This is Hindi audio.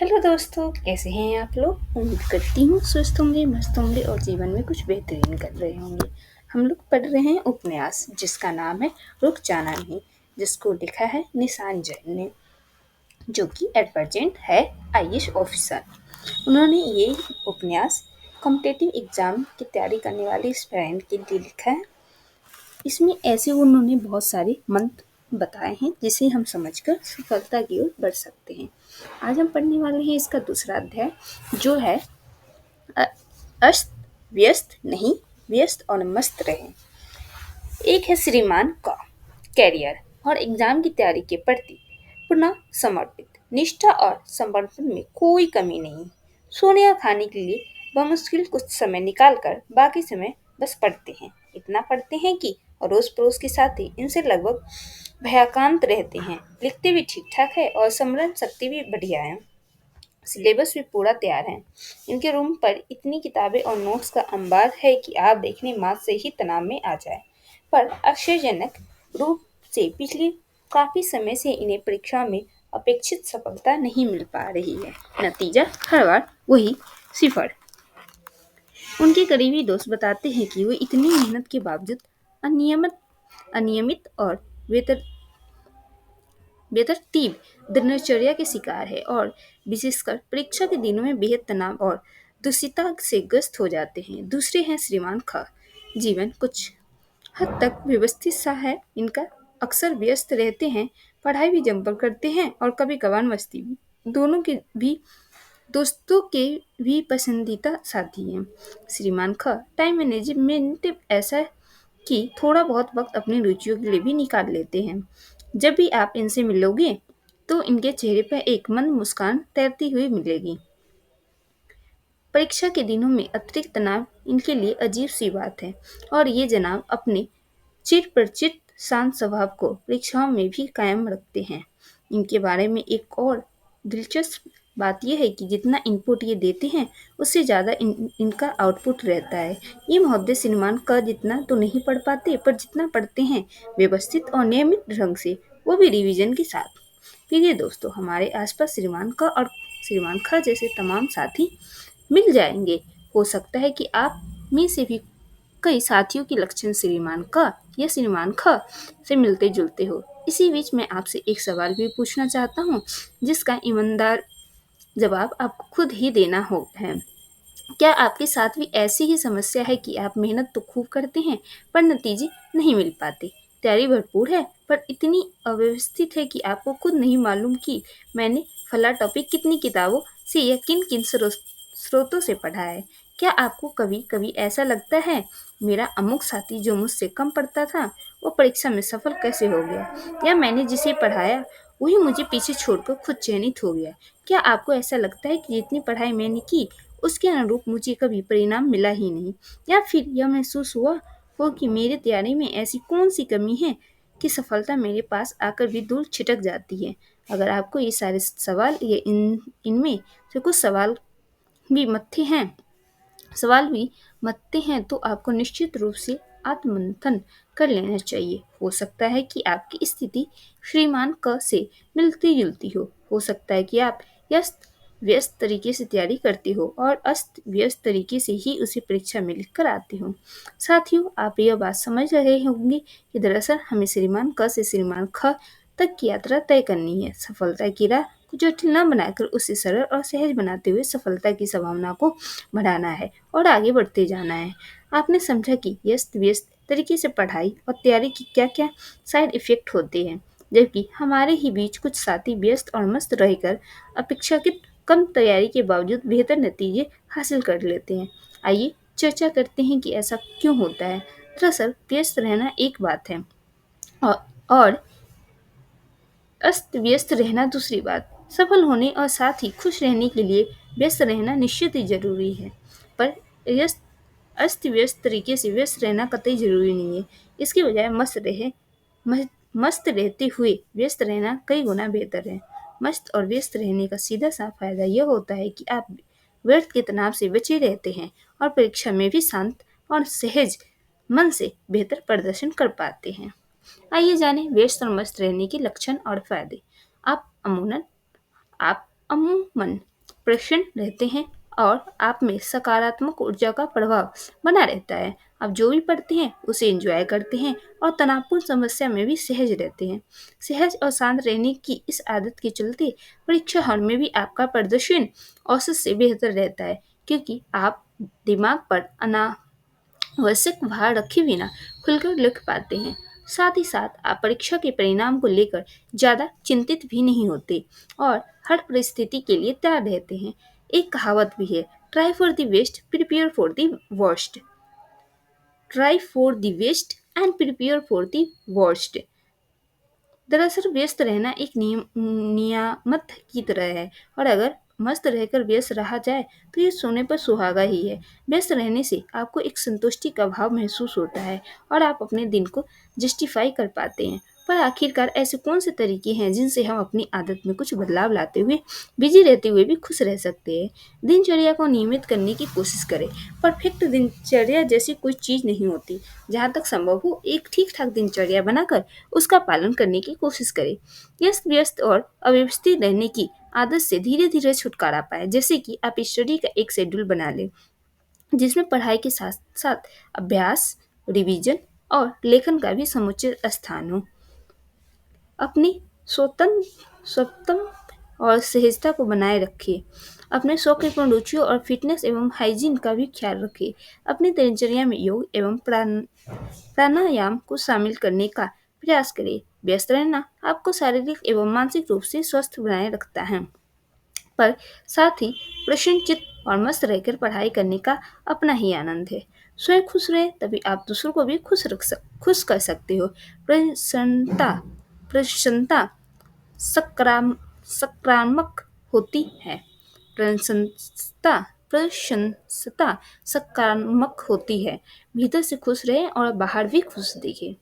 हेलो दोस्तों, कैसे हैं आप लोग। उम्मीद करती हूँ स्वस्थ होंगे, मस्त होंगे और जीवन में कुछ बेहतरीन कर रहे होंगे। हम लोग पढ़ रहे हैं उपन्यास जिसका नाम है रुक जाना नहीं, जिसको लिखा है निशान जैन ने, जो कि एट प्रेजेंट है आईएएस ऑफिसर। उन्होंने ये उपन्यास कॉम्पिटिटिव एग्जाम की तैयारी करने वाले एस्पिरेंट के लिए लिखा है। इसमें ऐसे उन्होंने बहुत सारे मंत्र बताए हैं जिसे हम समझकर सफलता की ओर बढ़ सकते हैं। आज हम पढ़ने वाले हैं इसका दूसरा अध्याय, जो है अ- अस्त व्यस्त नहीं, व्यस्त और मस्त रहें। एक है श्रीमान का कैरियर और एग्जाम की तैयारी के प्रति पुनः समर्पित, निष्ठा और समर्पण में कोई कमी नहीं। सोने और खाने के लिए बमुश्किल कुछ समय निकालकर बाकी समय बस पढ़ते हैं। इतना पढ़ते हैं कि अड़ोस पड़ोस के साथी इनसे लगभग भयाकांत रहते हैं। लिखते भी ठीक ठाक है और स्मरण शक्ति भी बढ़िया है। सिलेबस भी पूरा तैयार है। इनके रूम पर इतनी किताबें और नोट्स का अंबार है कि आप देखने मात्र से ही तनाव में आ जाए। पर आश्चर्यजनक रूप से पिछले काफी समय से इन्हें परीक्षा में अपेक्षित सफलता नहीं मिल पा रही है। नतीजा हर बार वही, सिफर। उनके करीबी दोस्त बताते हैं कि वो इतनी मेहनत के बावजूद अनियमित अनियमित और बेतर बेतरतीब दिनचर्या के शिकार है और विशेषकर परीक्षा के दिनों में बेहद तनाव और दुश्चिंता से ग्रस्त हो जाते हैं। दूसरे हैं श्रीमान खा। जीवन कुछ हद तक व्यवस्थित सा है इनका। अक्सर व्यस्त रहते हैं, पढ़ाई भी जम करते हैं और कभी कभार मस्ती भी। दोनों के भी दोस्तों के भी पसंदीदा साथी हैं। श्रीमान खा टाइम मैनेजमेंट ऐसा है कि थोड़ा बहुत वक्त अपनी रुचियों के लिए भी निकाल लेते हैं। जब भी आप इनसे मिलोगे तो इनके चेहरे पर एक मंद मुस्कान तैरती हुई मिलेगी। परीक्षा के दिनों में अतिरिक्त तनाव इनके लिए अजीब सी बात है और ये जनाब अपने चिरपरिचित शांत स्वभाव को परीक्षाओं में भी कायम रखते हैं। इनके बारे में एक और दिलचस्प बात यह है कि जितना इनपुट ये देते हैं उससे ज़्यादा इनका आउटपुट रहता है। ये महोदय सिनेमान का जितना तो नहीं पढ़ पाते, पर जितना पढ़ते हैं व्यवस्थित और नियमित ढंग से, वो भी रिवीजन के साथ। प्रिय दोस्तों, हमारे आसपास श्रीमान का और श्रीमान खा जैसे तमाम साथी मिल जाएंगे। हो सकता है कि आप में से भी कई साथियों के लक्षण श्रीमान का या श्रीमान ख से मिलते जुलते हो। इसी बीच मैं आपसे एक सवाल भी पूछना चाहता हूँ, जिसका ईमानदार जवाब आपको खुद ही देना हो है। क्या आपके साथ भी ऐसी ही समस्या है कि आप मेहनत तो खूब करते हैं पर नतीजे नहीं मिल पाते? तैयारी भरपूर है पर इतनी अव्यवस्थित है कि आपको खुद नहीं मालूम कि मैंने फला टॉपिक कितनी किताबों से या किन किन स्रोतों से पढ़ा है। क्या आपको कभी कभी ऐसा लगता है, मेरा अमुक साथी जो मुझसे कम पढ़ता था वो परीक्षा में सफल कैसे हो गया, या मैंने जिसे पढ़ाया वही मुझे पीछे छोड़कर खुद चयनित हो गया? क्या आपको ऐसा लगता है कि जितनी पढ़ाई मैंने की उसके अनुरूप मुझे कभी परिणाम मिला ही नहीं, या फिर यह महसूस हुआ हो कि मेरे तैयारी में ऐसी कौन सी कमी है कि सफलता मेरे पास आकर भी दूर छिटक जाती है? अगर आपको ये सारे सवाल या इनमें से कुछ सवाल भी मत्ते हैं तो आपको निश्चित रूप से आत्ममंथन कर लेना चाहिए। हो सकता है कि आपकी स्थिति श्रीमान क से मिलती जुलती हो सकता है कि आप व्यस्त व्यस्त तरीके से तैयारी करते हो और अस्त व्यस्त तरीके से ही उसे परीक्षा में लिख कर आते हो। साथियों, आप यह बात समझ रहे होंगे कि दरअसल हमें श्रीमान क से श्रीमान ख तक की यात्रा तय करनी है। सफलता की राह को जटिल न बनाकर उसे सरल और सहज बनाते हुए सफलता की संभावना को बढ़ाना है और आगे बढ़ते जाना है। आपने समझा कि व्यस्त व्यस्त तरीके से पढ़ाई और तैयारी की क्या क्या साइड इफेक्ट होते हैं, जबकि हमारे ही बीच कुछ साथी व्यस्त और मस्त रहकर अपेक्षाकृत कम तैयारी के बावजूद बेहतर नतीजे हासिल कर लेते हैं। आइए चर्चा करते हैं कि ऐसा क्यों होता है। दरअसल व्यस्त रहना एक बात है और अस्त व्यस्त रहना दूसरी बात। सफल होने और साथ ही खुश रहने के लिए व्यस्त रहना निश्चित ही जरूरी है, पर व्यस्त अस्त व्यस्त तरीके से व्यस्त रहना कतई जरूरी नहीं है। इसके बजाय मस्त रहते हुए व्यस्त रहना कई गुना बेहतर है। मस्त और व्यस्त रहने का सीधा सा फायदा यह होता है कि आप व्यर्थ के तनाव से बचे रहते हैं और परीक्षा में भी शांत और सहज मन से बेहतर प्रदर्शन कर पाते हैं। आइए जानें व्यस्त और मस्त रहने के लक्षण और फायदे। आप अमूमन आप अमूमन प्रसन्न रहते हैं और आप में सकारात्मक ऊर्जा का प्रभाव बना रहता है। आप जो भी पढ़ते हैं उसे एंजॉय करते हैं और तनावपूर्ण समस्या में भी सहज रहते हैं। सहज और शांत रहने की इस आदत के चलते परीक्षा हॉल में भी आपका प्रदर्शन औसत से बेहतर रहता है, क्योंकि आप दिमाग पर अनावश्यक भार रखे बिना खुलकर लिख पाते हैं। साथ ही साथ आप परीक्षा के परिणाम को लेकर ज़्यादा चिंतित भी नहीं होते और हर परिस्थिति के लिए तैयार रहते हैं। एक कहावत भी है, try for the best prepare for the worst. Try for the best and prepare for the worst. दरअसल व्यस्त रहना एक नियामत की तरह है, और अगर मस्त रहकर व्यस्त रहा जाए तो ये सोने पर सुहागा ही है। व्यस्त रहने से आपको एक संतुष्टि का भाव महसूस होता है और आप अपने दिन को जस्टिफाई कर पाते हैं। पर आखिरकार ऐसे कौन से तरीके हैं जिनसे हम अपनी आदत में कुछ बदलाव लाते हुए बिजी रहते हुए भी खुश रह सकते हैं? दिनचर्या को नियमित करने की कोशिश करें। परफेक्ट दिनचर्या जैसी कोई चीज़ नहीं होती। जहाँ तक संभव हो एक ठीक ठाक दिनचर्या बनाकर उसका पालन करने की कोशिश करें। व्यस्त व्यस्त और अव्यवस्थित रहने की आदत से धीरे धीरे छुटकारा पाएं। जैसे कि आप स्टडी का एक शेड्यूल बना लें जिसमें पढ़ाई के साथ साथ अभ्यास, रिवीजन और लेखन का भी समुचित स्थान हो। अपनी स्वतंत्र और सहजता को बनाए रखें। अपने शौक एवं रुचियों और फिटनेस एवं हाइजीन का भी ख्याल रखें। अपनी दिनचर्या में योग एवं प्राणायाम को शामिल करने का प्रयास करें। व्यस्त रहना आपको शारीरिक एवं मानसिक रूप से स्वस्थ बनाए रखता है, पर साथ ही प्रसन्नचित्त और मस्त रहकर पढ़ाई करने का अपना ही आनंद है। स्वयं खुश रहे तभी आप दूसरों को भी खुश कर सकते हो। प्रसन्नता प्रसन्नता सकाराम सकारात्मक होती है। प्रसन्नता प्रसन्नता सकारात्मक होती है। भीतर से खुश रहें और बाहर भी खुश दिखें।